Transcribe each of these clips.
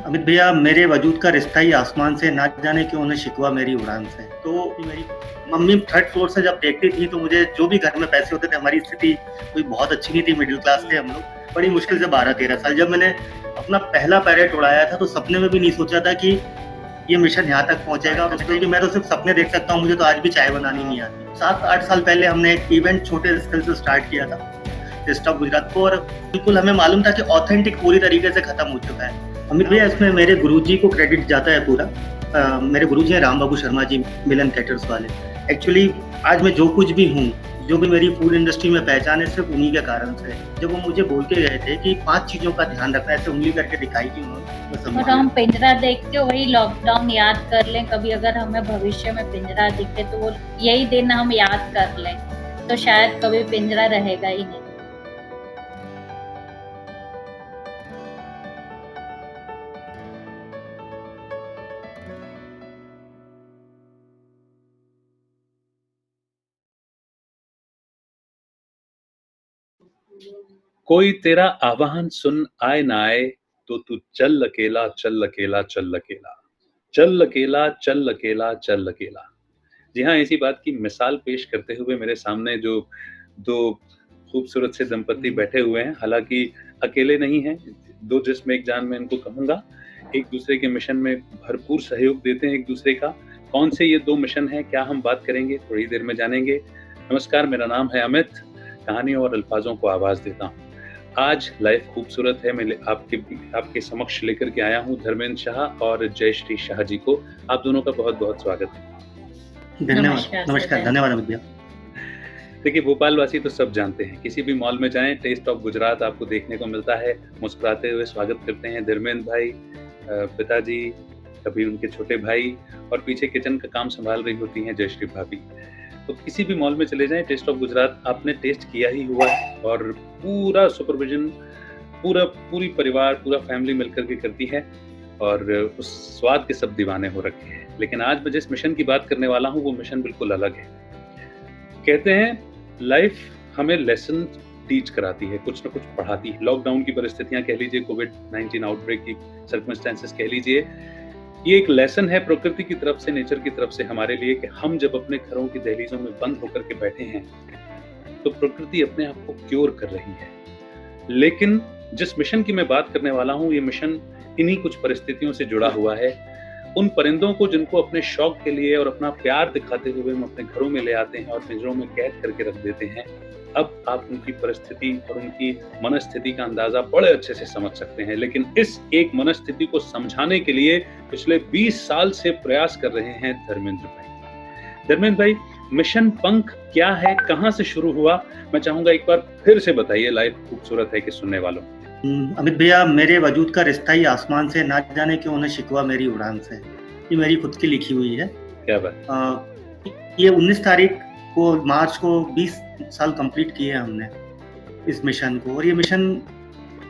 अमित भैया, मेरे वजूद का रिश्ता ही आसमान से, ना जाने क्यों उन्हें शिकवा मेरी उड़ान से। तो मेरी मम्मी थर्ड फ्लोर से जब देखती थी तो मुझे जो भी घर में पैसे होते थे, हमारी स्थिति कोई बहुत अच्छी नहीं थी, मिडिल क्लास थे हम लोग, बड़ी मुश्किल से 12-13 साल। जब मैंने अपना पहला पैरेट उड़ाया था तो सपने में भी नहीं सोचा था कि ये मिशन यहाँ तक पहुंचेगा। क्योंकि मैं तो सिर्फ सपने देख सकता हूँ, मुझे तो आज भी चाय बनानी नहीं आती। 7-8 साल पहले हमने एक इवेंट छोटे स्केल से स्टार्ट किया था टेस्ट ऑफ गुजरात को, और बिल्कुल हमें मालूम था कि ऑथेंटिक पूरी तरीके से खत्म हो चुका है। अमित भैया, इसमें मेरे गुरुजी को क्रेडिट जाता है पूरा। मेरे गुरुजी हैं राम बाबू शर्मा जी, मिलन कैटर्स वाले। एक्चुअली आज मैं जो कुछ भी हूँ, जो भी मेरी फूड इंडस्ट्री में पहचान है, सिर्फ उन्हीं के कारण से। जब वो मुझे बोल के गए थे कि 5 चीजों का ध्यान रखना है, ऐसे उंगली करके दिखाई थी उन्होंने। और हम पिंजरा देख के वही लॉकडाउन याद कर लें, कभी अगर हमें भविष्य में पिंजरा दिखे तो वो यही दिन हम याद कर लें, तो शायद कभी पिंजरा रहेगा ही नहीं। कोई तेरा आह्वान सुन आए ना आए, तो तू चल अकेला, चल अकेला, चल अकेला, चल अकेला, चल अकेला, चल अकेला। जी हाँ, इसी बात की मिसाल पेश करते हुए मेरे सामने जो 2 खूबसूरत से दंपति बैठे हुए हैं, हालाँकि अकेले नहीं हैं, 2 जिस्म एक जान मैं इनको कहूँगा। एक दूसरे के मिशन में भरपूर सहयोग देते हैं एक दूसरे का। कौन से ये 2 मिशन हैं, क्या हम बात करेंगे, थोड़ी देर में जानेंगे। नमस्कार, मेरा नाम है अमित, कहानियों और अल्फाजों को आवाज़ देता हूँ। आज लाइफ खूबसूरत है, मैं आपके समक्ष लेकर के आया हूँ धर्मेंद्र शाह और जयश्री शाह जी को। आप दोनों का बहुत-बहुत स्वागत है। धन्यवाद, नमस्कार, धन्यवाद अमित भैया। देखिए, भोपाल वासी तो सब जानते हैं, किसी भी मॉल में जाएं, टेस्ट ऑफ गुजरात आपको देखने को मिलता है। मुस्कुराते हुए स्वागत करते हैं धर्मेंद्र भाई, पिताजी, कभी उनके छोटे भाई, और पीछे किचन का काम संभाल रही होती हैं जयश्री भाभी। तो किसी भी मॉल में चले जाएं, टेस्ट ऑफ गुजरात आपने टेस्ट किया ही हुआ है, और पूरा सुपरविजन, पूरी परिवार, पूरा फैमिली मिलकर के करती है, और उस स्वाद के सब दीवाने हो रखे हैं। लेकिन आज मैं जिस मिशन की बात करने वाला हूँ, वो मिशन बिल्कुल अलग है। कहते हैं लाइफ हमें लेसन टीच कराती है, कुछ न कुछ पढ़ाती है। लॉकडाउन की परिस्थितियां कह लीजिए, कोविड-19 आउटब्रेक की सर्कमस्टेंसेस कह लीजिए, ये एक लेसन है प्रकृति की तरफ से, नेचर की तरफ से हमारे लिए, कि हम जब अपने घरों की दहलीजों में बंद होकर के बैठे हैं, तो प्रकृति अपने आप को क्योर कर रही है। लेकिन जिस मिशन की मैं बात करने वाला हूँ, ये मिशन इन्हीं कुछ परिस्थितियों से जुड़ा हुआ है। उन परिंदों को जिनको अपने शौक के लिए और अपना प्यार दिखाते हुए हम अपने घरों में ले आते हैं और पिंजरों में कैद करके रख देते हैं, अब आप उनकी परिस्थिति और उनकी मनस्थिति का अंदाजा बड़े अच्छे से समझ सकते हैं। लेकिन इस एक मनस्थिति को समझाने के लिए पिछले 20 साल से प्रयास कर रहे हैं धर्मेंद्र भाई। धर्मेंद्र भाई, मिशन पंख क्या है, कहाँ से शुरू हुआ, मैं चाहूंगा एक बार फिर से बताइए, लाइफ खूबसूरत है कि सुनने वालों। अमित भैया, मेरे वजूद का रिश्ता ही आसमान से, ना जाने क्यों उन्हें शिकवा मेरी उड़ान से। ये मेरी खुद की लिखी हुई है। क्या बात। ये 19 तारीख को, मार्च को 20 साल कंप्लीट किए हमने इस मिशन को। और ये मिशन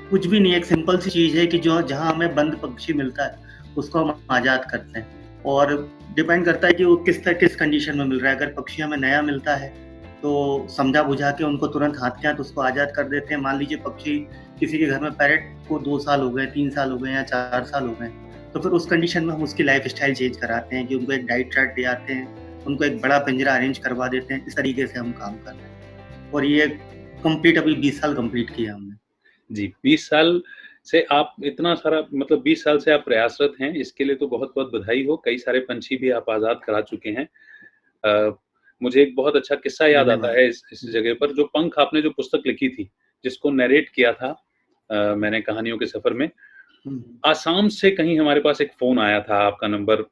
कुछ भी नहीं है, एक सिंपल सी चीज़ है कि जो जहाँ हमें बंद पक्षी मिलता है उसको हम आज़ाद करते हैं, और डिपेंड करता है कि वो किस कंडीशन में मिल रहा है। अगर पक्षी हमें नया मिलता है तो समझा बुझा के उनको तुरंत हाथ के हाथ उसको आज़ाद कर देते हैं। मान लीजिए पक्षी किसी के घर में पैरेट को 2 साल हो गए, 3 साल हो गए या 4 साल हो गए, तो फिर उस कंडीशन में हम उसकी लाइफ स्टाइल चेंज कराते हैं कि उनको एक डाइट चार्ट दे आते हैं, उनको एक बड़ा पिंजरा अरेंज करवा देते हैं। इस तरीके से हम काम कर रहे हैं, और ये कंप्लीट अभी 20 साल कंप्लीट किया हमने। जी, 20 साल से आप इतना सारा, मतलब 20 साल से आप प्रयासरत हैं, इसके लिए तो बहुत-बहुत बधाई हो। कई सारे पंछी भी आप आज़ाद करा चुके हैं। मुझे एक बहुत अच्छा किस्सा याद आता है इस जगह पर, जो पंख आपने जो पुस्तक लिखी थी, जिसको नैरेट किया था मैंने कहानियों के सफ़र में, आसाम से कहीं हमारे पास एक फ़ोन आया था, आपका नंबर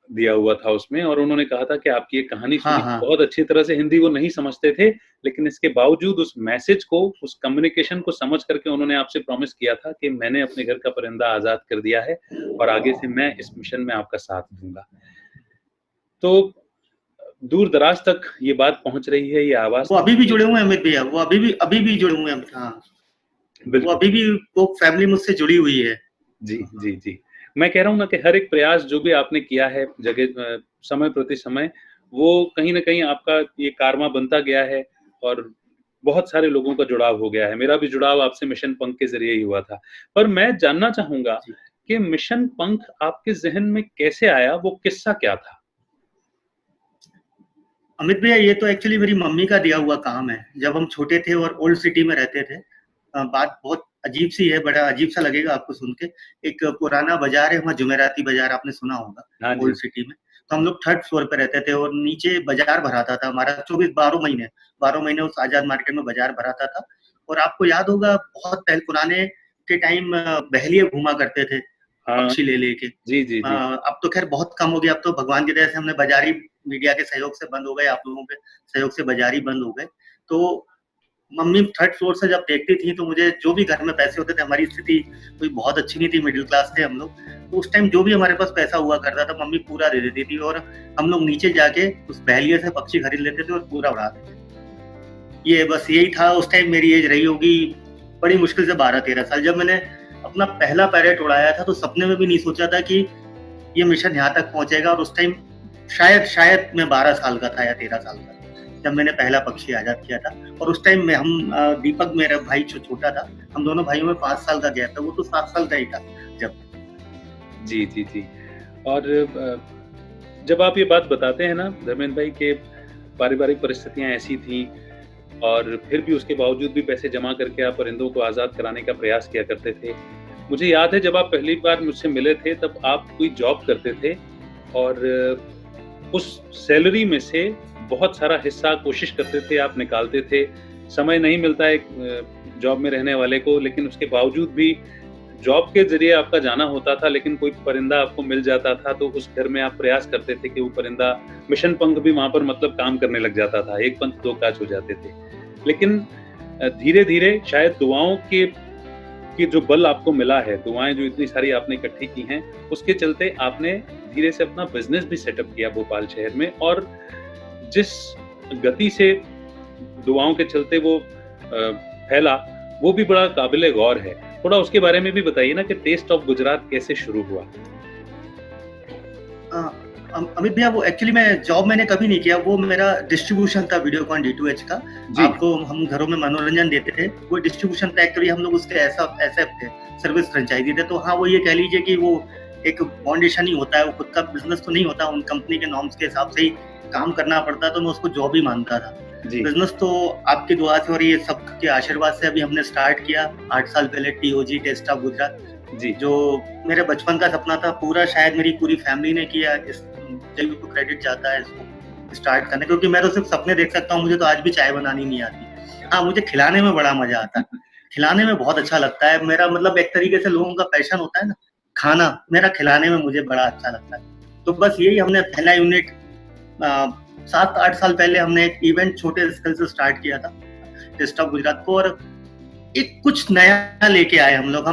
दिया हुआ था उसमें, और उन्होंने कहा था कि आपकी एक कहानी सुनी। बहुत अच्छी तरह से हिंदी वो नहीं समझते थे, लेकिन इसके बावजूद उस मैसेज को, उस कम्युनिकेशन को समझ करके उन्होंने आपसे प्रॉमिस किया था कि मैंने अपने घर का परिंदा आज़ाद कर दिया है और आगे से मैं इस मिशन में आपका साथ दूँगा। तो दूर-दराज तक ये बात पहुँच रही है, ये आवाज़। वो अभी भी जुड़े हुए हैं अमित भैया, वो अभी भी जुड़े हुए हैं। हाँ, वो अभी भी वो फैमिली मुझसे जुड़ी हुई है। जी, जी, जी। मैं कह रहा हूँ ना कि हर एक प्रयास जो भी आपने किया है जगह समय प्रति समय, वो कहीं न कहीं आपका ये कारमा बनता गया है, और बहुत सारे लोगों का जुड़ाव हो गया है। मेरा भी जुड़ाव आपसे मिशन पंख के ज़रिए ही हुआ था। पर मैं जानना चाहूँगा कि मिशन पंख आपके ज़हन में कैसे आया? वो किस्सा क्या था? अमित भैया, ये तो एक्चुअली मेरी मम्मी का दिया हुआ काम है। जब हम छोटे थे और ओल्ड सिटी में रहते थे, बात बहुत अजीब-सी है, बड़ा अजीब-सा लगेगा आपको सुन के। एक पुराना बाज़ार है वहाँ, जुमेराती बाज़ार, आपने सुना होगा, हाँ ओल्ड जी। सिटी में। तो हम लोग 3rd फ्लोर पे रहते थे और नीचे बाज़ार भराता था हमारा 12 महीने उस आज़ाद मार्केट में बाज़ार भराता था। और आपको याद होगा, बहुत पहले पुराने के टाइम बहेलिये घूमा करते थे, हाँ। पक्षी ले लेके। जी, जी, जी। अब तो ख़ैर बहुत कम हो गया, अब तो भगवान की दया से हमने बाज़ारी मीडिया के सहयोग से बंद हो गए, आप लोगों के सहयोग से बाज़ार ही बंद हो गए। तो मम्मी 3rd फ्लोर से जब देखती थी, तो मुझे जो भी घर में पैसे होते थे, हमारी स्थिति कोई बहुत अच्छी नहीं थी, मिडल क्लास थे हम लोग। तो उस टाइम जो भी हमारे पास पैसा हुआ करता था, मम्मी पूरा दे देती थी और हम लोग नीचे जाके उस बहेलिये से पक्षी खरीद लेते थे और पूरा उड़ा देते थे। ये बस यही था, उस टाइम मेरी एज रही होगी बड़ी मुश्किल से 12-13 साल। जब मैंने अपना पहला पैरेट उड़ाया था, तो सपने में भी नहीं सोचा था कि ये मिशन यहाँ तक पहुँचेगा। और उस टाइम शायद मैं 12 साल का था या 13 साल का, जब मैंने पहला पक्षी आज़ाद किया था। और उस टाइम में हम दीपक, मेरा भाई जो छोटा था, हम दोनों भाइयों में 5 साल का गैप था, वो तो 7 साल का ही था जब। जी, जी, जी। और जब आप ये बात बताते हैं ना धर्मेंद्र भाई कि पारिवारिक परिस्थितियाँ ऐसी थीं और फिर भी उसके बावजूद भी पैसे जमा करके आप परिंदों को आज़ाद कराने का प्रयास किया करते थे। मुझे याद है जब आप पहली बार मुझसे मिले थे तब आप कोई जॉब करते थे और उस सैलरी में से बहुत सारा हिस्सा कोशिश करते थे आप निकालते थे। समय नहीं मिलता है जॉब में रहने वाले को, लेकिन उसके बावजूद भी जॉब के ज़रिए आपका जाना होता था, लेकिन कोई परिंदा आपको मिल जाता था तो उस घर में आप प्रयास करते थे कि वो परिंदा, मिशन पंख भी वहाँ पर मतलब काम करने लग जाता था। एक पंख दो काज हो जाते थे। लेकिन धीरे-धीरे शायद दुआओं की जो बल आपको मिला है, दुआएँ जो इतनी सारी आपने इकट्ठी की हैं, उसके चलते आपने धीरे से अपना बिज़नेस भी सेटअप किया भोपाल शहर में। और जिस गति से दुआओं के चलते वो फैला, वो भी बड़ा काबिले गौर है। थोड़ा उसके बारे में भी बताइए ना कि टेस्ट ऑफ गुजरात कैसे शुरू हुआ? अमित भैया, वो एक्चुअली मैं जॉब मैंने कभी नहीं किया, वो मेरा डिस्ट्रीब्यूशन था वीडियोकॉन D2H का। जी। आपको हम घरों में मनोरंजन देते थे, वो डिस्ट्रीब्यूशन था एक्चुअली, हम लोग उसके एसएफ थे, सर्विस फ्रेंचाइजी थे। तो हाँ, वो ये कह लीजिए कि वो एक फाउंडेशन ही होता है, वो खुद का बिज़नेस तो नहीं होता, उन कंपनी के नॉर्म्स के हिसाब से ही काम करना पड़ता है, तो मैं उसको जॉब ही मानता था। जी। बिज़नेस तो आपकी दुआ से और ये सबके आशीर्वाद से अभी हमने स्टार्ट किया 8 साल पहले, TOG, टेस्ट ऑफ गुजरात, जी। जो मेरे बचपन का सपना था, पूरा शायद मेरी पूरी फैमिली ने किया। इस जब को क्रेडिट जाता है इसको स्टार्ट करने, क्योंकि मैं तो सिर्फ सपने देख सकता हूँ, मुझे तो आज भी चाय बनानी नहीं आती। हाँ, मुझे खिलाने में बड़ा मजा आता है, खिलाने में बहुत अच्छा लगता है। मेरा मतलब एक तरीके से लोगों का पैशन होता है ना, खाना, मेरा खिलाने में मुझे बड़ा अच्छा लगता है। तो बस यही, हमने पहला यूनिट 7-8 साल पहले हमने एक इवेंट छोटे स्केल से स्टार्ट किया था, टेस्ट ऑफ गुजरात को, और एक कुछ नया लेके आए हम लोग।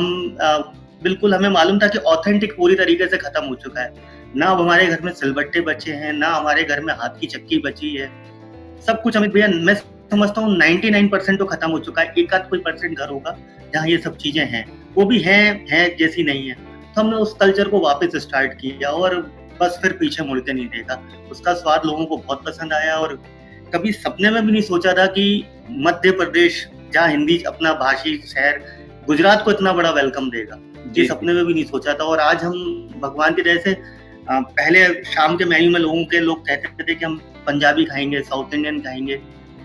बिल्कुल हमें मालूम था कि ऑथेंटिक पूरी तरीके से खत्म हो चुका है। ना अब हमारे घर में सिलबट्टे बचे हैं, ना हमारे घर में हाथ की चक्की बची है। सब कुछ अमित भैया, मैं समझता हूँ 99% तो खत्म हो चुका है। एक आध कोई % घर होगा जहाँ ये सब चीजें हैं, वो भी हैं जैसी नहीं है। तो हमने उस कल्चर को वापस स्टार्ट किया और बस फिर पीछे मुड़ के नहीं देखा। उसका स्वाद लोगों को बहुत पसंद आया और कभी सपने में भी नहीं सोचा था कि मध्य प्रदेश, जहाँ हिंदी अपना भाषी शहर, गुजरात को इतना बड़ा वेलकम देगा। ये सपने में भी नहीं सोचा था। और आज हम भगवान की दया से, पहले शाम के मेन्यू में लोग कहते थे कि हम पंजाबी खाएंगे, साउथ इंडियन खाएंगे,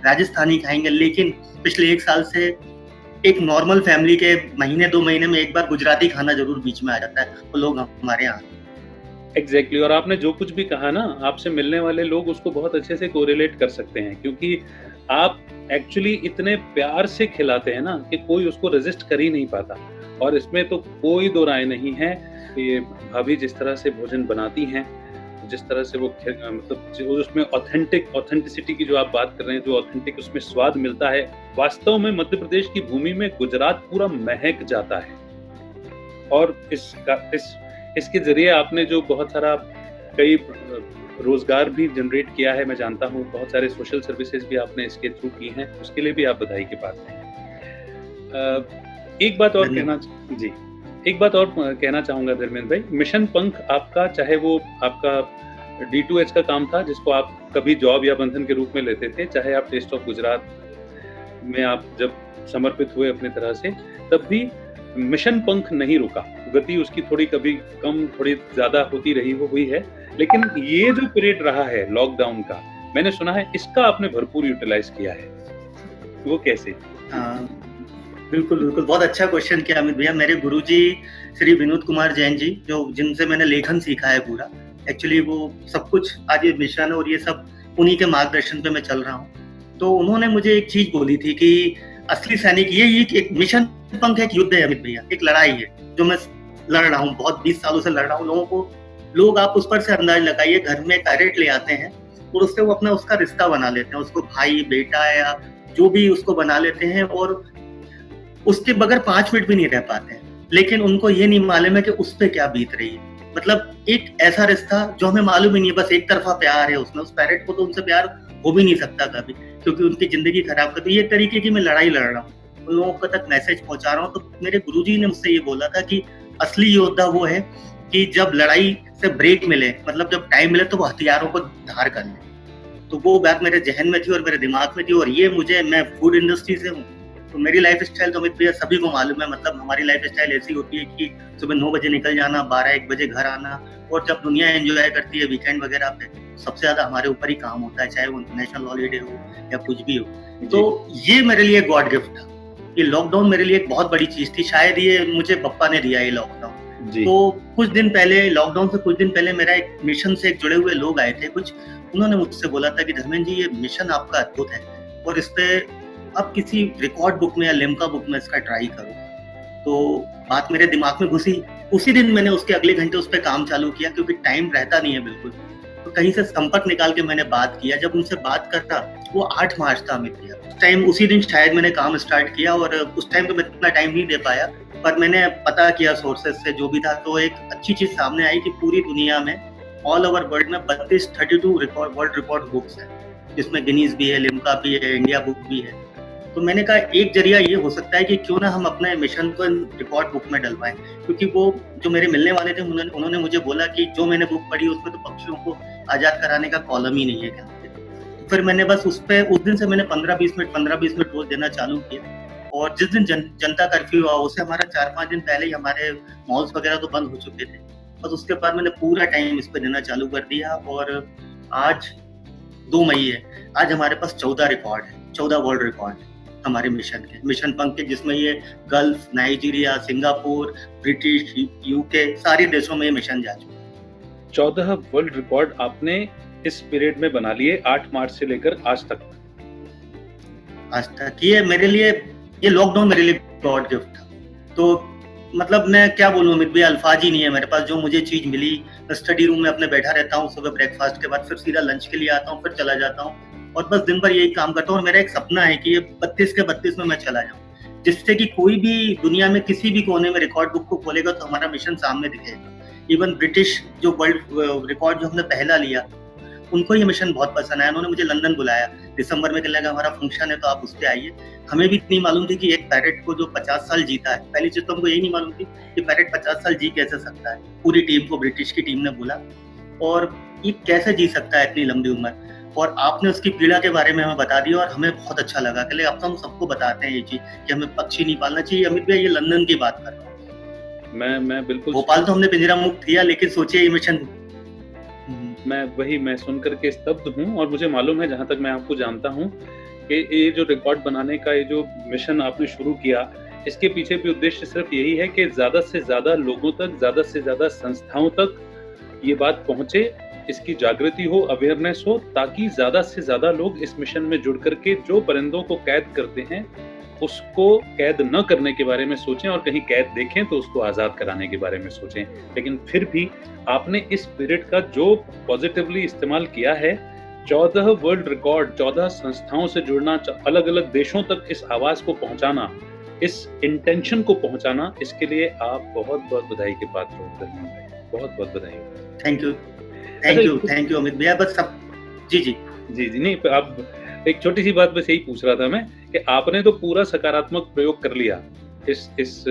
राजस्थानी खाएंगे, लेकिन पिछले 1 साल से एक नॉर्मल फैमिली के महीने 2 महीने में एक बार गुजराती खाना जरूर बीच में आ जाता है, वो लोग हमारे यहाँ। एग्जैक्टली। और आपने जो कुछ भी कहा ना, आपसे मिलने वाले लोग उसको बहुत अच्छे से कोरिलेट कर सकते हैं, क्योंकि आप एक्चुअली इतने प्यार से खिलाते हैं ना कि कोई उसको रेजिस्ट कर ही नहीं पाता। और इसमें तो कोई दो राय नहीं है कि भाभी जिस तरह से भोजन बनाती हैं, जिस तरह से वो मतलब उसमें ऑथेंटिसिटी की जो आप बात कर रहे हैं, जो ऑथेंटिक उसमें स्वाद मिलता है, वास्तव में मध्य प्रदेश की भूमि में गुजरात पूरा महक जाता है। और इसके जरिए आपने जो बहुत सारा कई रोजगार भी जनरेट किया है, मैं जानता हूँ बहुत सारे सोशल सर्विसेज भी आपने इसके थ्रू की हैं, उसके लिए भी आप बधाई के पात्र हैं। एक बात और कहना चाहूंगा धर्मेंद्र भाई, मिशन पंख आपका, चाहे वो आपका D2H का काम था जिसको आप कभी जॉब या बंधन के रूप में लेते थे, चाहे आप टेस्ट ऑफ गुजरात में आप जब समर्पित हुए अपनी तरह से, तब भी मिशन पंख नहीं रुका। गति उसकी थोड़ी कभी कम थोड़ी ज़्यादा होती रही वो हुई है। लेकिन ये जो पीरियड रहा है लॉकडाउन का, मैंने सुना है इसका आपने भरपूर यूटिलाइज़ किया है। वो कैसे? हाँ, बिल्कुल, बिल्कुल। बहुत अच्छा क्वेश्चन किया अमित भैया। मेरे गुरुजी श्री विनोद कुमार जैन जी, जो जिनसे मैंने लेखन सीखा है पूरा। एक्चुअली वो सब कुछ आज ये मिशन और ये सब उन्हीं के मार्गदर्शन पे मैं चल रहा हूँ। तो उन्होंने मुझे एक चीज़ बोली थी कि असली सैनिक ये एक मिशन पंख एक युद्ध है अमित भैया, एक लड़ाई है, जो मैं लड़ रहा हूँ, बहुत 20 सालों से लड़ रहा हूँ। लोग आप उस पर से अंदाज़ लगाइए, घर में पैरेट ले आते हैं और उससे वो अपना उसका रिश्ता बना लेते हैं, उसको भाई, बेटा या जो भी उसको बना लेते हैं और उसके बगैर 5 मिनट भी नहीं रह पाते हैं। लेकिन उनको ये नहीं मालूम है कि उस पे क्या बीत रही है। मतलब एक ऐसा रिश्ता जो हमें मालूम ही नहीं है, बस एक तरफा प्यार है उसमें। उस पैरेट को तो उनसे प्यार हो भी नहीं सकता कभी, क्योंकि उनकी जिंदगी खराब कर दी। ये तरीके की मैं लड़ाई लड़ रहा हूँ, उन लोगों तक मैसेज पहुंचा रहा हूँ। तो मेरे गुरुजी ने मुझसे ये बोला था कि असली योद्धा वो है कि जब लड़ाई से ब्रेक मिले, मतलब जब टाइम मिले तो वो हथियारों को धार कर ले। तो वो बात मेरे जहन में थी और मेरे दिमाग में थी। और ये मैं फूड इंडस्ट्री से हूँ, तो मेरी लाइफ स्टाइल तो अमित भैया सभी को मालूम है। मतलब हमारी लाइफ स्टाइल ऐसी होती है कि सुबह 9 बजे निकल जाना, 12-1 बजे घर आना, और जब दुनिया एंजॉय करती है वीकेंड वगैरह पे, सबसे ज्यादा हमारे ऊपर ही काम होता है, चाहे वो नेशनल हॉलीडे हो या कुछ भी हो। तो ये मेरे लिए गॉड गिफ्ट था। ये लॉकडाउन मेरे लिए एक बहुत बड़ी चीज थी। शायद ये मुझे पप्पा ने दिया ये लॉकडाउन। तो कुछ दिन पहले, लॉकडाउन से कुछ दिन पहले, मेरा एक मिशन से जुड़े हुए लोग आए थे कुछ। उन्होंने मुझसे बोला था कि धर्मेंद्र जी, ये मिशन आपका अद्भुत है और इस पे आप किसी रिकॉर्ड बुक में या लिम्का बुक में इसका ट्राई करो। तो बात मेरे दिमाग में घुसी। उसी दिन मैंने उसके अगले घंटे उस पर काम चालू किया, क्योंकि टाइम रहता नहीं है बिल्कुल। तो कहीं से संपर्क निकाल के मैंने बात किया। जब उनसे बात करता, वो 8 मार्च था अमित भैया। उस टाइम, उसी दिन शायद मैंने काम स्टार्ट किया, और उस टाइम तो मैं इतना टाइम नहीं दे पाया, पर मैंने पता किया सोर्सेज से जो भी था। तो एक अच्छी चीज सामने आई कि पूरी दुनिया में, ऑल ओवर वर्ल्ड में 32 वर्ल्ड रिकॉर्ड बुक्स है, जिसमें गिनीज भी है, लिम्का भी है, इंडिया बुक भी है। तो मैंने कहा एक जरिया ये हो सकता है कि क्यों ना हम अपने मिशन को रिकॉर्ड बुक में डलवाएं, क्योंकि वो जो मेरे मिलने वाले थे उन्होंने मुझे बोला कि जो मैंने बुक पढ़ी उसमें तो पक्षियों को आजाद कराने का कॉलम ही नहीं है क्या। तो फिर मैंने बस उस दिन से मैंने 15-20 मिनट रोज देना चालू किया। और जिस दिन जनता कर्फ्यू हुआ, उससे हमारा 4-5 दिन पहले ही हमारे मॉल्स वगैरह तो बंद हो चुके थे। बस उसके बाद मैंने पूरा टाइम इस पे देना चालू कर दिया। और आज 2 मई है, आज हमारे पास 14 रिकॉर्ड है, 14 वर्ल्ड रिकॉर्ड है हमारे मिशन पंख के, जिसमें ये gulf, Nigeria, Singapore, British, UK, सारे देशों में ये मिशन जा चुका है। 14 वर्ल्ड रिकॉर्ड आपने इस पीरियड में बना लिए, 8 मार्च से लेकर आज तक। ये मेरे लिए, ये लॉकडाउन मेरे लिए गॉड गिफ्ट था। तो मतलब मैं क्या बोलूं अमित भैया, अल्फाज ही नहीं है मेरे पास। जो मुझे चीज मिली, मैं स्टडी रूम में अपने बैठा रहता हूँ, सुबह ब्रेकफास्ट के बाद फिर सीधा लंच के लिए आता हूँ, फिर चला जाता हूँ, और बस दिन भर यही काम करता हूँ। और मेरा एक सपना है कि ये 32 के 32 में मैं चला जाऊँ, जिससे कि कोई भी दुनिया में किसी भी कोने में रिकॉर्ड बुक को खोलेगा तो हमारा मिशन सामने दिखेगा। इवन ब्रिटिश जो वर्ल्ड रिकॉर्ड जो हमने पहला लिया, उनको ये मिशन बहुत पसंद आया। उन्होंने मुझे लंदन बुलाया दिसंबर में, कहने लगा हमारा फंक्शन है तो आप उस पर आइए। हमें भी इतनी मालूम थी कि एक पैरेट को जो 50 साल जीता है, पहली चीज तो हमको यही नहीं मालूम थी कि पैरेट 50 साल जी कैसे सकता है। पूरी टीम को ब्रिटिश की टीम ने बोला, और ये कैसे जी सकता है इतनी लंबी उम्र, और आपने उसकी पीड़ा के बारे में हमें बता दिया, और हमें बहुत अच्छा लगा। कि अब तो हम सबको बताते हैं ये चीज कि हमें पक्षी नहीं पालना चाहिए। अमित भैया, ये लंदन की बात कर रहा हूँ मैं बिल्कुल, भोपाल तो हमने पिंजरा मुक्त किया, लेकिन सोचिए ये मिशन। मैं सुन करके स्तब्ध हूँ। और मुझे मालूम है, जहाँ तक मैं आपको जानता हूँ, कि ये जो रिकॉर्ड बनाने का ये जो मिशन आपने शुरू किया, इसके पीछे भी उद्देश्य सिर्फ यही है कि ज़्यादा से ज़्यादा लोगों तक, ज़्यादा से ज़्यादा संस्थाओं तक ये बात पहुँचे, इसकी जागृति हो, अवेयरनेस हो, ताकि ज़्यादा से ज़्यादा लोग इस मिशन में जुड़ करके जो परिंदों को कैद करते हैं उसको कैद न करने के बारे में सोचें, और कहीं कैद देखें तो उसको आज़ाद कराने के बारे में सोचें। लेकिन फिर भी आपने इस पीरियड का जो पॉजिटिवली इस्तेमाल किया है, 14 वर्ल्ड रिकॉर्ड, 14 संस्थाओं से जुड़ना, अलग अलग देशों तक इस आवाज़ को पहुंचाना, इस इंटेंशन को पहुंचाना, इसके लिए आप बहुत बहुत बधाई के पात्र हो धर्मेंद्र भाई, बहुत बहुत बधाई। थैंक यू अमित भैया। बस सब जी नहीं, अब एक छोटी सी बात बस यही पूछ रहा था मैं, कि आपने तो पूरा सकारात्मक प्रयोग कर लिया इस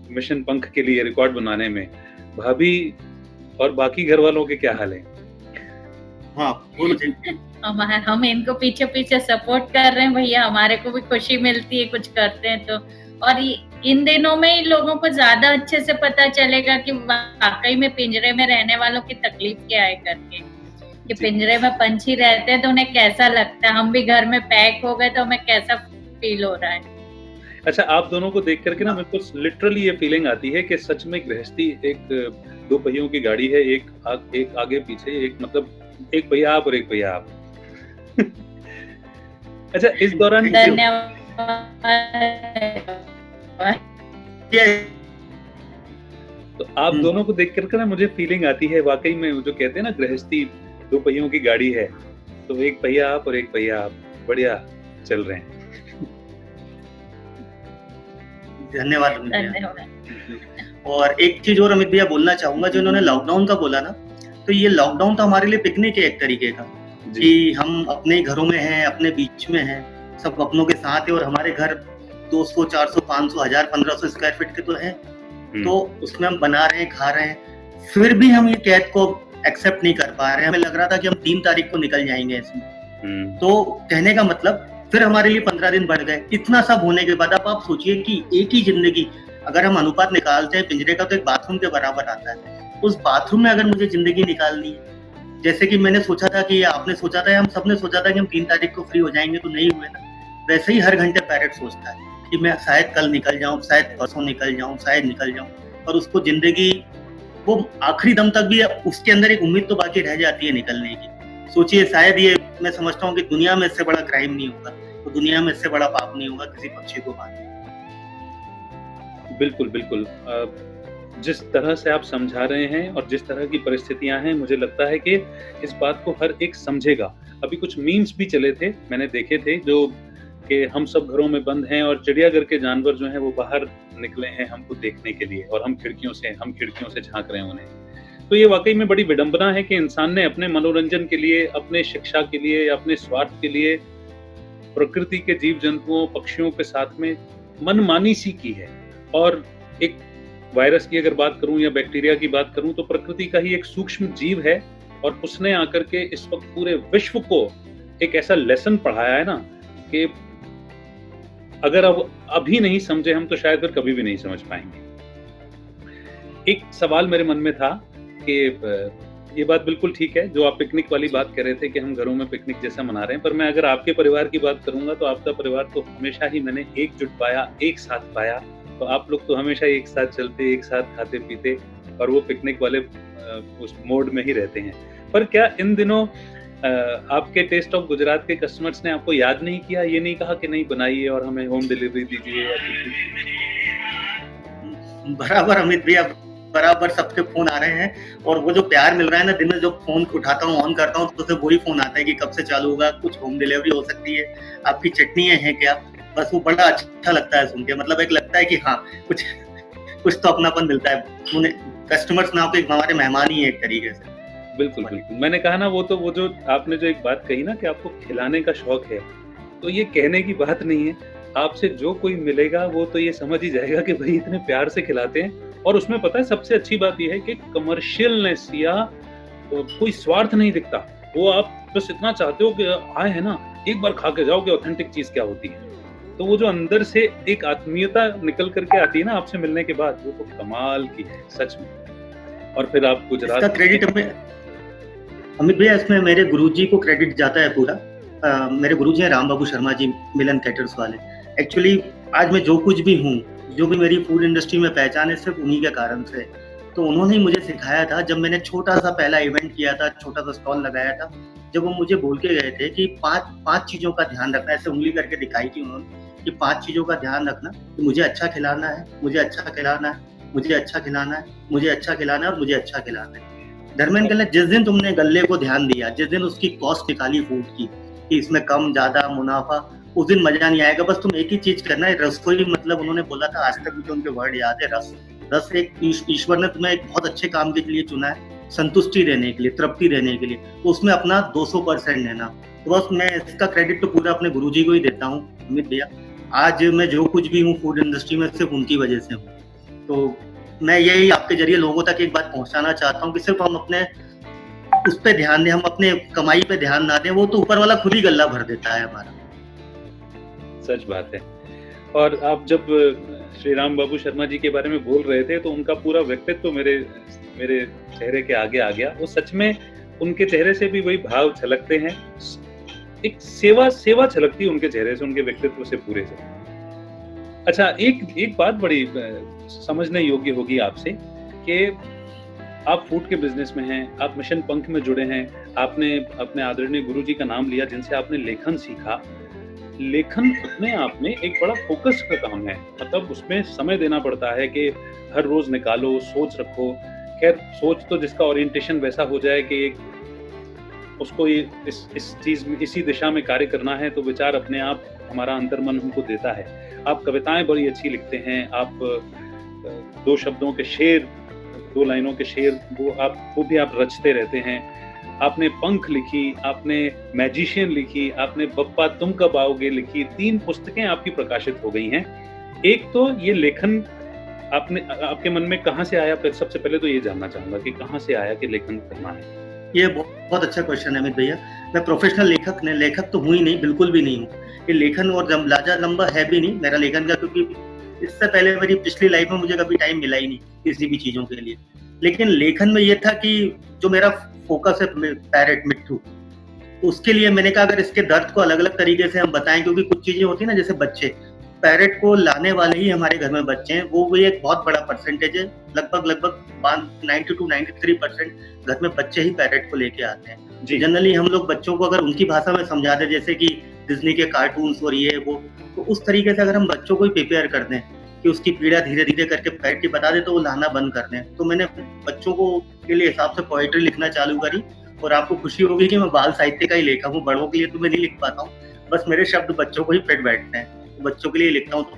मिशन पंख के लिए रिकॉर्ड बनाने में। भाभी और बाकी घर वालों के क्या हाल है? हाँ, हम इनको पीछे सपोर्ट कर रहे हैं भैया, हमारे को भी खुशी मिलती है कुछ करते हैं तो। और इन दिनों में ही लोगों को ज्यादा अच्छे से पता चलेगा कि वाकई में पिंजरे में रहने वालों की तकलीफ क्या है करके, कि पिंजरे में पंछी रहते हैं तो उन्हें कैसा लगता है, हम भी घर में पैक हो गए तो हमें कैसा फील हो रहा है। अच्छा, आप दोनों को देख करके ना मेरे को लिटरली ये फीलिंग आती है कि सच में गृहस्थी एक दो पहियों की गाड़ी है, एक आगे पीछे, एक मतलब एक पहिया आप और एक पहिया आप। अच्छा, इस दौरान तो आप दोनों को देख करके ना मुझे फीलिंग आती है वाकई में, जो कहते हैं ना गृहस्थी दो पहियों की गाड़ी है, तो एक पहिया आप और एक पहिया आप बढ़िया चल रहे हैं। धन्यवाद अमित भैया। और एक चीज और अमित भैया बोलना चाहूंगा, जो इन्होंने लॉकडाउन का बोला ना, तो ये लॉकडाउन तो हमारे लिए पिकनिक है एक तरीके का, कि हम अपने घरों में हैं, अपने बीच में हैं, सब अपनों के साथ है, और हमारे घर 200, 400, 500, 1000, 1500 स्क्वायर फीट के तो हैं, तो उसमें हम बना रहे हैं, खा रहे हैं, फिर भी हम ये कैद को एक्सेप्ट नहीं कर पा रहे हैं। हमें लग रहा था कि हम 3 तारीख को निकल जाएंगे इसमें। तो कहने का मतलब फिर हमारे लिए 15 दिन बढ़ गए। इतना सब होने के बाद अब आप सोचिए कि एक ही जिंदगी, अगर हम अनुपात निकालते हैं पिंजरे का, तो एक बाथरूम के बराबर आता है। उस बाथरूम में अगर मुझे जिंदगी निकालनी है, जैसे कि मैंने सोचा था, कि आपने सोचा था, हम सबने सोचा था कि हम 3 तारीख को फ्री हो जाएंगे, तो नहीं हुए ना। वैसे ही हर घंटे पैरेट सोचता है कि मैं शायद कल निकल जाऊं, शायद परसों निकल जाऊं, शायद निकल जाऊं, और उसको जिंदगी वो आखिरी दम तक भी उसके अंदर एक उम्मीद तो बाकी रह जाती है निकलने की। सोचिए, शायद ये मैं समझता हूँ कि दुनिया में इससे बड़ा क्राइम नहीं होगा, तो दुनिया में इससे बड़ा पाप नहीं होगा किसी पक्षी को मारना। बिल्कुल बिल्कुल, जिस तरह से आप समझा रहे हैं और जिस तरह की परिस्थितियां हैं, मुझे लगता है कि इस बात को हर एक समझेगा। अभी कुछ मीम्स भी चले थे, मैंने देखे थे, जो कि हम सब घरों में बंद हैं और चिड़ियाघर के जानवर जो हैं वो बाहर निकले हैं हमको देखने के लिए, और हम खिड़कियों से झांक रहे हैं उन्हें। तो ये वाकई में बड़ी विडंबना है कि इंसान ने अपने मनोरंजन के लिए, अपने शिक्षा के लिए, अपने स्वार्थ के लिए प्रकृति के जीव जंतुओं, पक्षियों के साथ में मनमानी सी की है। और एक वायरस की अगर बात करूं या बैक्टीरिया की बात करूं, तो प्रकृति का ही एक सूक्ष्म जीव है, और उसने आकर के इस वक्त पूरे विश्व को एक ऐसा लेसन पढ़ाया है ना, कि अगर अब अभी नहीं समझे हम, तो शायद फिर कभी भी नहीं समझ पाएंगे। एक सवाल मेरे मन में था कि ये बात बिल्कुल ठीक है जो आप पिकनिक वाली बात कर रहे थे कि हम घरों में पिकनिक जैसा मना रहे हैं, पर मैं अगर आपके परिवार की बात करूंगा, तो आपका परिवार तो हमेशा ही मैंने एकजुट पाया, एक साथ पाया। तो आप लोग तो हमेशा एक साथ चलते, एक साथ खाते पीते, और वो पिकनिक वाले उस मोड में ही रहते हैं। पर क्या इन दिनों आपके टेस्ट ऑफ गुजरात के कस्टमर्स ने आपको याद नहीं किया, ये नहीं कहा कि नहीं बनाइए और हमें होम डिलीवरी दीजिए? बराबर अमित भैया, बराबर सबके फोन आ रहे हैं, और वो जो प्यार मिल रहा है ना, दिन में जो फोन उठाता हूँ, ऑन करता हूँ, तो उसे वही फोन आता है कि कब से चालू होगा, कुछ होम डिलीवरी हो सकती है, आपकी चटनी है क्या। बस वो बड़ा अच्छा लगता है सुन के, मतलब एक लगता है कि हाँ, कुछ तो अपनापन मिलता है। उन्हें कस्टमर्स ना, तो हमारे मेहमान ही है एक तरीके से। बिल्कुल बिल्कुल, मैंने कहा ना, वो जो आपने जो एक बात कही ना कि आपको खिलाने का शौक है, तो ये कहने की बात नहीं है। आपसे जो कोई मिलेगा वो तो ये समझ ही जाएगा कि भाई इतने प्यार से खिलाते हैं। और उसमें पता है सबसे अच्छी बात ये है कि कमर्शियलनेस या कोई स्वार्थ नहीं दिखता। वो आप बस इतना चाहते हो कि आए हैं ना, एक बार खा के जाओ कि ऑथेंटिक चीज क्या होती है। तो वो जो अंदर से एक आत्मीयता निकल करके आती है ना आपसे मिलने के बाद, वो तो कमाल की है सच में। और फिर आप गुजरात का क्रेडिट अमित भैया, इसमें मेरे गुरुजी को क्रेडिट जाता है पूरा। मेरे गुरुजी हैं राम बाबू शर्मा जी, मिलन कैटर्स वाले। एक्चुअली आज मैं जो कुछ भी हूँ, जो भी मेरी फूड इंडस्ट्री में पहचान है, सिर्फ उन्हीं के कारण से। तो उन्होंने ही मुझे सिखाया था, जब मैंने छोटा सा पहला इवेंट किया था, छोटा सा स्टॉल लगाया था, जब वो मुझे बोल के गए थे कि पांच चीजों का ध्यान रखना, ऐसे उंगली करके दिखाई थी उन्होंने कि 5 चीजों का ध्यान रखना, कि मुझे अच्छा खिलाना है, मुझे अच्छा खिलाना है, मुझे अच्छा खिलाना है, मुझे अच्छा खिलाना है, और मुझे अच्छा खिलाना है। धर्मेंद्र ने जिस दिन तुमने गल्ले को ध्यान दिया, जिस दिन उसकी कॉस्ट निकाली फूड की, कि इसमें कम ज्यादा मुनाफा, उस दिन मजा नहीं आएगा। बस तुम एक ही चीज करना है, रसोई, मतलब उन्होंने बोला था, आज तक मुझे उनके वर्ड याद है, रस एक ईश्वर ने तुम्हें एक बहुत अच्छे काम के लिए चुना है, संतुष्टि देने के लिए, तृप्ति देने के लिए, तो उसमें अपना 200% देना। तो बस मैं इसका क्रेडिट तो पूरा अपने गुरुजी को ही देता हूँ अमित भैया। आज मैं जो कुछ भी हूँ फूड इंडस्ट्री में, सिर्फ उनकी वजह से हूँ। तो मैं यही आपके जरिए लोगों तक एक बात पहुंचाना चाहता हूँ कि सिर्फ हम अपने उस पे ध्यान दें, हम अपने कमाई पे ध्यान ना दें, वो तो ऊपर वाला खुद ही गल्ला भर देता है हमारा। सच बात है। और आप जब श्री राम बाबू शर्मा जी के बारे में बोल रहे थे तो उनका पूरा व्यक्तित्व मेरे मेरे चेहरे के आगे आ गया। वो सच में उनके चेहरे से भी वही भाव झलकते हैं, एक सेवा झलकती है उनके चेहरे से, उनके व्यक्तित्व से पूरे से। अच्छा, एक बात बड़ी समझने योग्य होगी आपसे कि आप फूड के बिजनेस में हैं, आप मिशन पंख में जुड़े हैं, आपने अपने आदरणीय गुरु जी का नाम लिया जिनसे आपने लेखन सीखा। लेखन अपने आप में एक बड़ा फोकस का काम है, मतलब उसमें समय देना पड़ता है कि हर रोज निकालो, सोच रखो। खैर, सोच तो जिसका ओरिएंटेशन वैसा हो जाए कि उसको ये इस चीज में, इसी दिशा में कार्य करना है, तो विचार अपने आप हमारा अंतर्मन हमको देता है। आप कविताएं बड़ी अच्छी लिखते हैं, आप 2 शब्दों के शेर, 2 लाइनों के शेर वो भी आप रचते रहते हैं। आपने पंख लिखी, आपने मैजिशियन लिखी, आपने बप्पा तुम कब आओगे लिखी। 3 पुस्तकें आपकी प्रकाशित हो गई हैं। एक तो ये लेखन आपके मन में कहाँ से आया? फिर सबसे पहले तो ये जानना चाहूंगा कि कहाँ से आया कि लेखन करना है। ये बहुत अच्छा क्वेश्चन है अमित भैया। मैं प्रोफेशनल लेखक तो हूँ ही नहीं, बिल्कुल भी नहीं हूँ। ये लेखन और लाजा लंबा है भी नहीं मेरा लेखन का, क्योंकि इससे पहले मेरी पिछली लाइफ में मुझे कभी टाइम मिला ही नहीं किसी भी चीजों के लिए। लेकिन लेखन में ये था कि जो मेरा फोकस है पैरेट मिट्ठू, उसके लिए मैंने कहा अगर इसके दर्द को अलग अलग तरीके से हम बताएं, क्योंकि कुछ चीजें होती है ना, जैसे बच्चे, पैरेट को लाने वाले ही हमारे घर में बच्चे हैं, वो भी एक बहुत बड़ा परसेंटेज है। लगभग 90 to 93% घर में बच्चे ही पैरेट को लेके आते हैं। जनरली हम लोग बच्चों को अगर उनकी भाषा में समझा दें, जैसे कि डिज्नी के कार्टून्स और ये वो, तो उस तरीके से अगर हम बच्चों को ही प्रिपेयर कर दें कि उसकी पीड़ा धीरे धीरे करके पैरेट की बता दे, तो वो लाना बंद कर दें। तो मैंने बच्चों को के लिए हिसाब से पोएट्री लिखना चालू करी, और आपको खुशी होगी कि मैं बाल साहित्य का ही लेखक हूँ। बड़ों के लिए तो मैं नहीं लिख पाता हूँ, बस मेरे शब्द बच्चों को ही फिट बैठते हैं, तो बच्चों के लिए लिखता हूँ। तो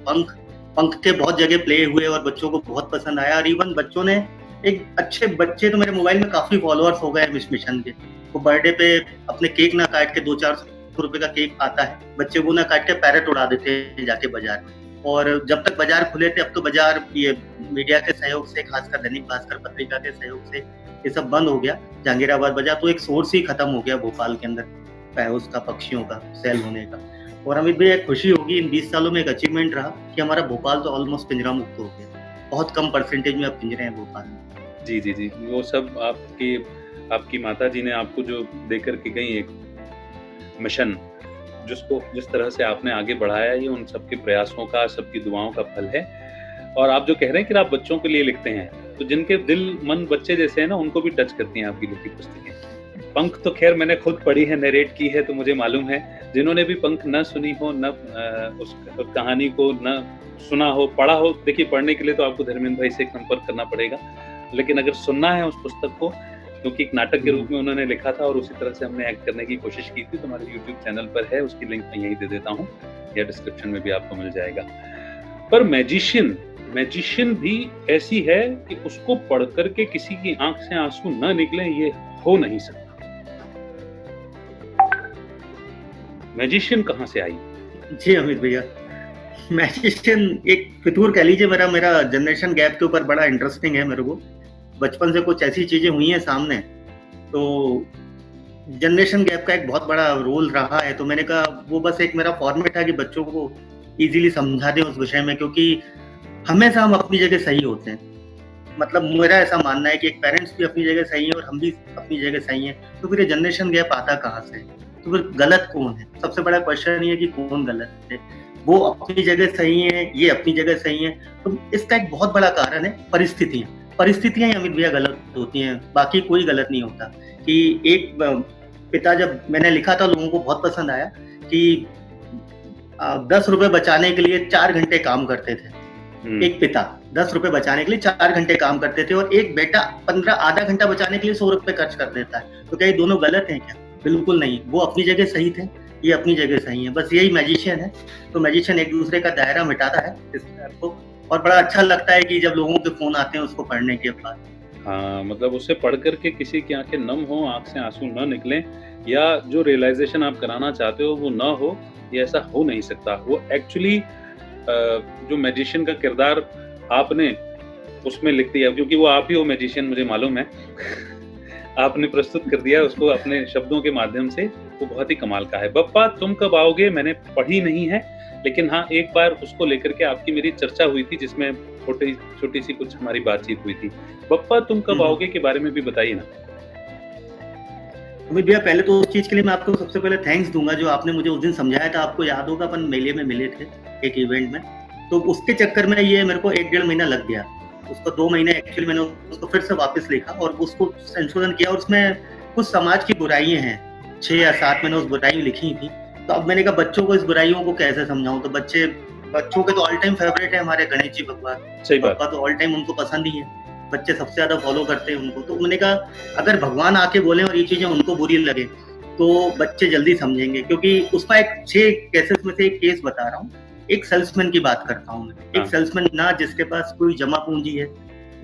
पंख के बहुत जगह प्ले हुए और बच्चों को बहुत पसंद आया। और इवन बच्चों ने, एक अच्छे बच्चे तो मेरे मोबाइल में काफी फॉलोअर्स हो गए मिशन के। वो बर्थडे पे अपने केक ना काट के 200-400 रुपए का केक आता है, बच्चे वो ना काट के पैरेट उड़ा देते हैं जाके बाजार में। और जब तक बाजार खुले थे, अब तो बाजार ये मीडिया के सहयोग से, खासकर दैनिक भास्कर पत्रिका के सहयोग से ये सब बंद हो गया। जहांगीराबाद बाजार तो एक सोर्स ही खत्म हो गया भोपाल के अंदर उसका, पक्षियों का सेल होने का। और अमित भाई, एक खुशी होगी, इन 20 सालों में एक अचीवमेंट रहा कि हमारा भोपाल तो ऑलमोस्ट पिंजरा मुक्त हो गया। बहुत कम परसेंटेज में अब पिंजरे हैं भोपाल में। जी, वो सब आपकी माता जी ने आपको जो देकर के गई एक मिशन, जिसको जिस तरह से आपने आगे बढ़ाया, ये उन सबके प्रयासों का, सबकी दुआओं का फल है। और आप जो कह रहे हैं कि आप बच्चों के लिए लिखते हैं, तो जिनके दिल मन बच्चे जैसे हैं ना, उनको भी टच करती हैं आपकी लिखी पुस्तकें। पंख तो खैर मैंने खुद पढ़ी है, नरेट की है, तो मुझे मालूम है। जिन्होंने भी पंख न सुनी हो, न उस कहानी को न सुना हो, पढ़ा हो, देखिए पढ़ने के लिए तो आपको धर्मेंद्र भाई से संपर्क करना पड़ेगा, लेकिन अगर सुनना है उस पुस्तक को, क्योंकि एक नाटक के रूप में उन्होंने लिखा था और उसी तरह से हमने एक्ट करने की कोशिश की थी, तो हमारे YouTube चैनल पर है, उसकी लिंक मैं यहीं दे देता हूँ, या डिस्क्रिप्शन में भी आपको मिल जाएगा। पर मैजिशियन भी ऐसी है कि उसको पढ़ करके किसी की आंख से आंसू न निकले, ये हो नहीं सकता। मैजिशियन कहाँ से आई? जी अमित भैया, मैजिशियन एक फितूर कह लीजिए। मेरा जनरेशन गैप के ऊपर बड़ा इंटरेस्टिंग है। मेरे को बचपन से कुछ ऐसी चीजें हुई हैं सामने, तो जनरेशन गैप का एक बहुत बड़ा रोल रहा है। तो मैंने कहा वो बस एक मेरा फॉर्मेट था कि बच्चों को इजीली समझा दें उस विषय में, क्योंकि हमेशा हम अपनी जगह सही होते हैं। मतलब मेरा ऐसा मानना है कि एक पेरेंट्स भी अपनी जगह सही है और हम भी अपनी जगह सही है, तो फिर ये जनरेशन गैप आता कहाँ से? तो फिर गलत कौन है? सबसे बड़ा क्वेश्चन ये है कि कौन गलत है। वो अपनी जगह सही है, ये अपनी जगह सही है। तो इसका एक बहुत बड़ा कारण है परिस्थितियां ही अमित भैया गलत होती हैं, बाकी कोई गलत नहीं होता। कि एक पिता, जब मैंने लिखा था लोगों को बहुत पसंद आया कि 10 रुपए बचाने के लिए 4 घंटे काम करते थे। एक पिता 10 रुपए बचाने के लिए 4 घंटे काम करते थे, और एक बेटा आधा घंटा बचाने के लिए 100 रुपए खर्च कर देता है। तो क्या ये दोनों गलत हैं क्या? बिल्कुल नहीं। वो अपनी जगह सही थे, ये अपनी जगह सही है। बस यही मैजिशियन है। तो मैजिशियन एक दूसरे का दायरा मिटाता है इसको, और बड़ा अच्छा लगता है कि जब लोगों के फोन आते हैं उसको पढ़ने के बाद। हाँ, मतलब उससे पढ़ करके किसी की आंखें नम हो, आंख से आंसू न निकले, या जो रियलाइजेशन आप कराना चाहते हो वो ना हो, ये ऐसा हो नहीं सकता। वो एक्चुअली जो मैजिशियन का किरदार आपने उसमें लिख दिया, क्योंकि वो आप ही हो मैजिशियन, मुझे मालूम है। आपने प्रस्तुत कर दिया उसको अपने शब्दों के माध्यम से, वो बहुत ही कमाल का है। बप्पा तुम कब आओगे मैंने पढ़ी नहीं है, लेकिन हाँ, एक बार उसको लेकर के आपकी मेरी चर्चा हुई थी जिसमें छोटी-सी कुछ हमारी बातचीत हुई थी। पप्पा तुम कब आओगे के बारे में भी बताइए ना? अमित भैया, पहले तो उस चीज़ के लिए मैं आपको सबसे पहले थैंक्स दूँगा जो आपने मुझे उस दिन समझाया था। आपको याद होगा अपन मेले में मिले थे, एक इवेंट में। तो उसके चक्कर में ये मेरे को 1 डेढ़ महीना लग गया। उसको 2 महीने एक्चुअली मैंने उसको फिर से वापस लिखा और उसको संशोधन किया और उसमें कुछ समाज की बुराइयाँ हैं। 6 या 7 मैंने उस बुराई लिखी थी। तो अब मैंने कहा बच्चों को इस बुराइयों को कैसे समझाऊँ? तो बच्चों के तो ऑल टाइम फेवरेट है हमारे गणेश जी भगवान। सही बात। पापा तो ऑल टाइम उनको पसंद ही है। बच्चे सबसे ज़्यादा फॉलो करते हैं उनको। तो मैंने कहा अगर भगवान आके बोले और ये चीज़ें उनको बुरी लगे, तो बच्चे जल्दी समझेंगे। क्योंकि उसका एक 6 केसेस में से एक केस बता रहा हूँ। एक सेल्समैन की बात करता हूँ मैं। हाँ। एक सेल्समैन ना जिसके पास कोई जमा पूंजी है,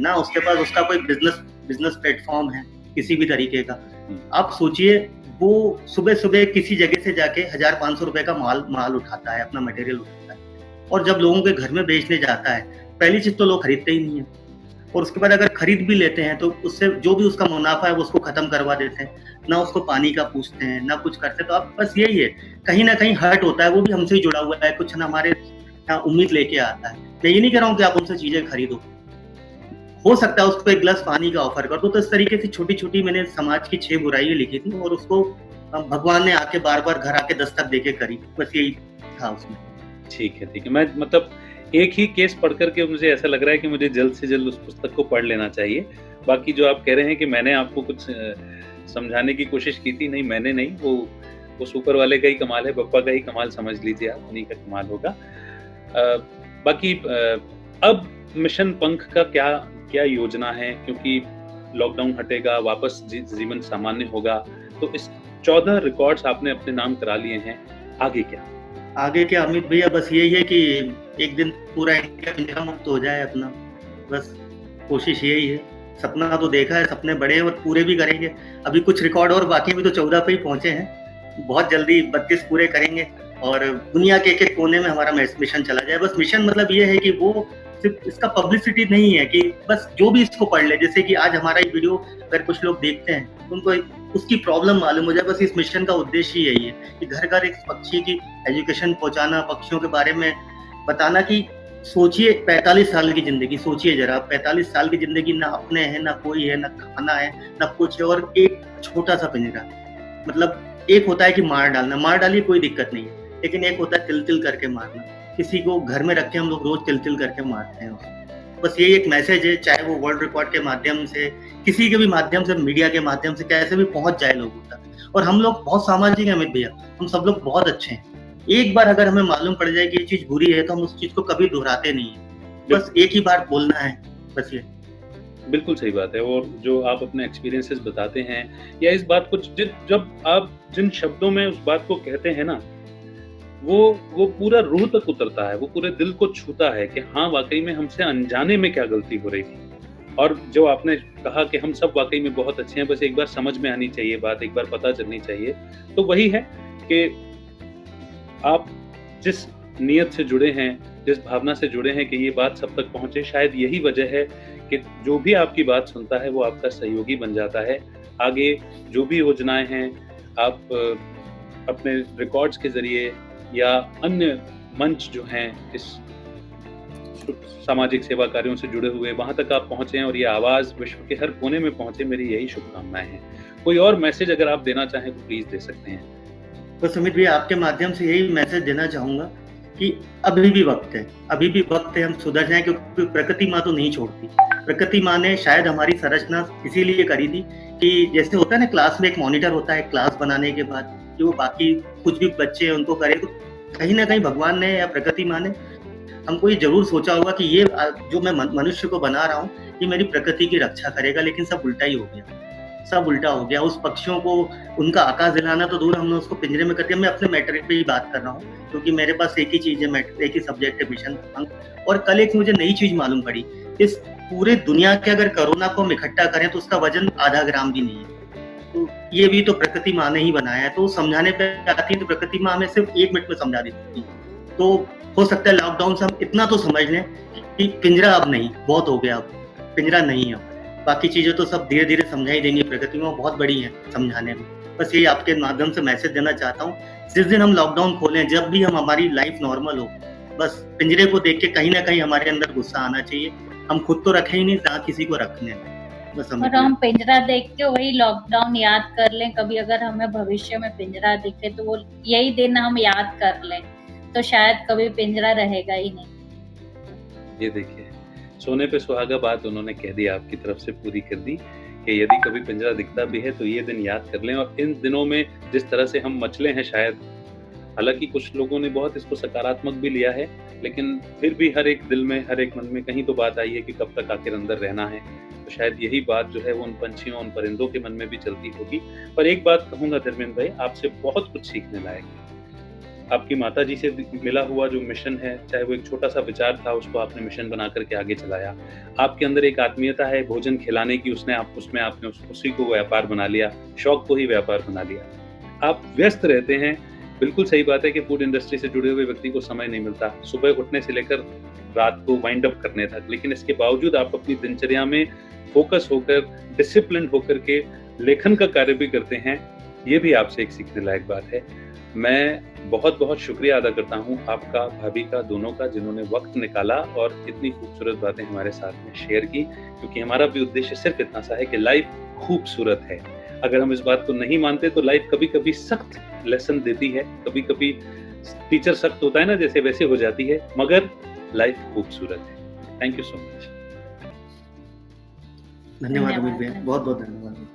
ना उसके पास उसका कोई बिज़नेस प्लेटफ़ॉर्म है, किसी भी तरीके का। आप सोचिए वो सुबह-सुबह किसी जगह से जाके 1000-500 रुपए का माल उठाता है, अपना मटेरियल उठाता है। और जब लोगों के घर में बेचने जाता है, पहली चीज़ तो लोग खरीदते ही नहीं है। और उसके बाद अगर खरीद भी लेते हैं तो उससे जो भी उसका मुनाफा है वो उसको खत्म करवा देते हैं। ना उसको पानी का पूछते हैं, ना कुछ करते हैं। तो अब बस यही है, कहीं न कहीं हर्ट होता है, वो भी हमसे ही जुड़ा हुआ है, कुछ ना हमारे उम्मीद लेके आता है। मैं ये नहीं कह रहा हूँ कि आप उनसे चीज़ें खरीदो। हो सकता है उसको एक गिलास पानी का ऑफ़र कर दो। तो इस तरीके से छोटी-छोटी मैंने समाज की 6 बुराइयाँ लिखी थी और उसको भगवान ने आके बार-बार घर आके दस्तक देके करी। बस यही था उसमें। ठीक है, ठीक है। मैं मतलब एक ही केस पढ़ कर के मुझे ऐसा लग रहा है कि मुझे जल्द से जल्द उस पुस्तक को पढ़ लेना चाहिए। बाकी जो आप कह रहे हैं कि मैंने आपको कुछ समझाने की कोशिश की थी, नहीं मैंने नहीं, वो ऊपर वाले का ही कमाल है, पप्पा का ही कमाल समझ लीजिए आप, उन्हीं का कमाल होगा। बाकी अब मिशन पंख का क्या योजना है? क्योंकि लॉकडाउन हटेगा, वापस जीवन सामान्य होगा, तो इस 14 रिकॉर्ड्स आपने अपने नाम करा लिए हैं, आगे क्या? आगे क्या अमित भैया, बस यही है कि एक दिन पूरा इंडिया पिंजरा मुक्त हो जाए अपना। बस कोशिश यही है। सपना तो देखा है, सपने बड़े हैं और पूरे भी करेंगे। अभी कुछ रिकॉर्ड और बाकी भी तो 14 पे ही पहुंचे हैं। बहुत जल्दी 32 पूरे करेंगे और दुनिया के एक-एक कोने में हमारा मिशन चला जाए। बस मिशन मतलब ये है कि वो सिर्फ इसका पब्लिसिटी नहीं है कि बस जो भी इसको पढ़ ले। जैसे कि आज हमारा ये वीडियो अगर कुछ लोग देखते हैं, उनको उसकी प्रॉब्लम मालूम हो जाए। बस इस मिशन का उद्देश्य ही यही है कि घर-घर एक पक्षी की एजुकेशन पहुँचाना, पक्षियों के बारे में बताना। कि सोचिए 45 साल की ज़िंदगी, सोचिए ज़रा 45 साल की ज़िंदगी, ना अपने हैं, ना कोई है, ना खाना है, ना कुछ है और एक छोटा-सा पिंजरा। मतलब एक होता है कि मार डालना, मार डालिए कोई दिक्कत नहीं है, लेकिन एक होता है तिल-तिल करके मारना। किसी को घर में रख के हम लोग रोज़ तिल-तिल करके मारते हैं उसको। बस यही एक मैसेज है, चाहे वो वर्ल्ड रिकॉर्ड के माध्यम से, किसी के भी माध्यम से, मीडिया के माध्यम से, कैसे भी पहुँच जाए लोगों तक। और हम लोग बहुत सामाजिक हैं अमित भैया, हम सब लोग बहुत अच्छे हैं। एक बार अगर हमें मालूम पड़ जाए कि ये चीज़ बुरी है, तो हम उस चीज़ को कभी दोहराते नहीं हैं। बस एक ही बार बोलना है, बस ये। बिल्कुल सही बात है। और जो आप अपने एक्सपीरियंसेस बताते हैं या इस बात को जब आप जिन शब्दों में उस बात को कहते हैं ना, वो पूरा रूह तक उतरता है, वो पूरे दिल को छूता है कि हाँ, वाक़ई में हमसे अनजाने में क्या गलती हो रही थी। और जो आपने कहा कि हम सब वाक़ई में बहुत अच्छे हैं, बस एक बार समझ में आनी चाहिए बात, एक बार पता चलनी चाहिए। तो वही है कि आप जिस नियत से जुड़े हैं, जिस भावना से जुड़े हैं कि ये बात सब तक पहुँचे, शायद यही वजह है कि जो भी आपकी बात सुनता है वो आपका सहयोगी बन जाता है। आगे जो भी योजनाएँ हैं, आप अपने रिकॉर्ड्स के ज़रिए या अन्य मंच जो हैं इस सामाजिक सेवा कार्यों से जुड़े हुए, वहाँ तक आप पहुँचे और ये आवाज़ विश्व के हर कोने में पहुँचे, मेरी यही शुभकामनाएँ हैं। कोई और मैसेज अगर आप देना चाहें तो प्लीज़ दे सकते हैं। तो सुमित भैया, आपके माध्यम से यही मैसेज देना चाहूँगा कि अभी भी वक़्त है, अभी भी वक़्त है हम सुधर जाएँ। क्योंकि प्रकृति माँ तो नहीं छोड़ती। प्रकृति माँ ने शायद हमारी संरचना इसीलिए करी थी कि जैसे होता है ना, क्लास में एक मॉनिटर होता है क्लास बनाने के बाद, कि वो बाकी कुछ भी बच्चे हैं उनको करे। तो कहीं न कहीं भगवान ने या प्रकृति माँ ने हमको ये ज़रूर सोचा होगा कि ये जो मैं मनुष्य को बना रहा हूँ, ये मेरी प्रकृति की रक्षा करेगा। लेकिन सब उल्टा ही हो गया, सब उल्टा हो गया। उस पक्षियों को उनका आकाश दिलाना तो दूर, हमने उसको पिंजरे में कर दिया। मैं अपने मैट्रिक पे ही बात कर रहा हूँ, क्योंकि मेरे पास एक ही चीज़ है, एक ही सब्जेक्ट है, मिशन पंख। और कल एक मुझे नई चीज़ मालूम पड़ी, इस पूरे दुनिया के अगर कोरोना को हम इकट्ठा करें तो उसका वजन आधा ग्राम भी नहीं है। तो ये भी तो प्रकृति माँ ने ही बनाया है। तो समझाने पे आती है तो प्रकृति माँ हमें सिर्फ 1 मिनट में समझा देती है। तो हो सकता है लॉकडाउन से हम इतना तो समझ लें कि पिंजरा अब नहीं, बहुत हो गया, अब पिंजरा नहीं है। बाकी चीज़ें तो सब धीरे-धीरे समझा ही देंगी, प्रकृति में बहुत बड़ी है समझाने में। बस यही आपके माध्यम से मैसेज देना चाहता हूँ जिस दिन हम लॉकडाउन खोलें, जब भी हमारी लाइफ नॉर्मल हो, बस पिंजरे को देख के कहीं ना कहीं हमारे अंदर गुस्सा आना चाहिए। हम खुद तो रखें ही नहीं, ना किसी को रखने हैं। बस और हम पिंजरा देख के वही लॉकडाउन याद कर लें, कभी अगर हमें भविष्य में पिंजरा दिखे तो वो यही दिन हम याद कर लें, तो शायद कभी पिंजरा रहेगा ही नहीं। ये देखिए, सोने पे सुहागा बात उन्होंने कह दी, आपकी तरफ से पूरी कर दी कि यदि कभी पिंजरा दिखता भी है तो ये दिन याद कर लें। और इन दिनों में जिस तरह से हम मचले हैं, शायद हालांकि कुछ लोगों ने बहुत इसको सकारात्मक भी लिया है, लेकिन फिर भी हर एक दिल में, हर एक मन में कहीं तो बात आई है कि कब तक आखिर अंदर रहना है। तो शायद यही बात जो है वो उन पंछियों, उन परिंदों के मन में भी चलती होगी। पर एक बात कहूंगा धर्मेंद्र भाई, आपसे बहुत कुछ सीखने लायक है। आपकी माताजी से मिला हुआ जो मिशन है, चाहे वो एक छोटा सा विचार था, उसको आपने मिशन बना करके आगे चलाया। आपके अंदर एक आत्मीयता है भोजन खिलाने की, आपने उसी को व्यापार बना लिया, शौक को ही व्यापार बना लिया। आप व्यस्त रहते हैं, बिल्कुल सही बात है कि फूड इंडस्ट्री से जुड़े हुए व्यक्ति को समय नहीं मिलता, सुबह उठने से लेकर रात को वाइंड अप करने तक, लेकिन इसके बावजूद आप अपनी दिनचर्या में फोकस होकर, डिसिप्लिन होकर के लेखन का कार्य भी करते हैं। ये भी आपसे एक सीखने लायक बात है। मैं बहुत बहुत शुक्रिया अदा करता हूँ आपका, भाभी का, दोनों का, जिन्होंने वक्त निकाला और इतनी खूबसूरत बातें हमारे साथ में शेयर की, क्योंकि हमारा भी उद्देश्य सिर्फ इतना सा है कि लाइफ खूबसूरत है। अगर हम इस बात को नहीं मानते तो लाइफ कभी कभी सख्त लेसन देती है, कभी कभी टीचर सख्त होता है ना, जैसे वैसे हो जाती है, मगर लाइफ खूबसूरत है। Thank you so much. धन्यवाद अमित भैया, बहुत बहुत धन्यवाद।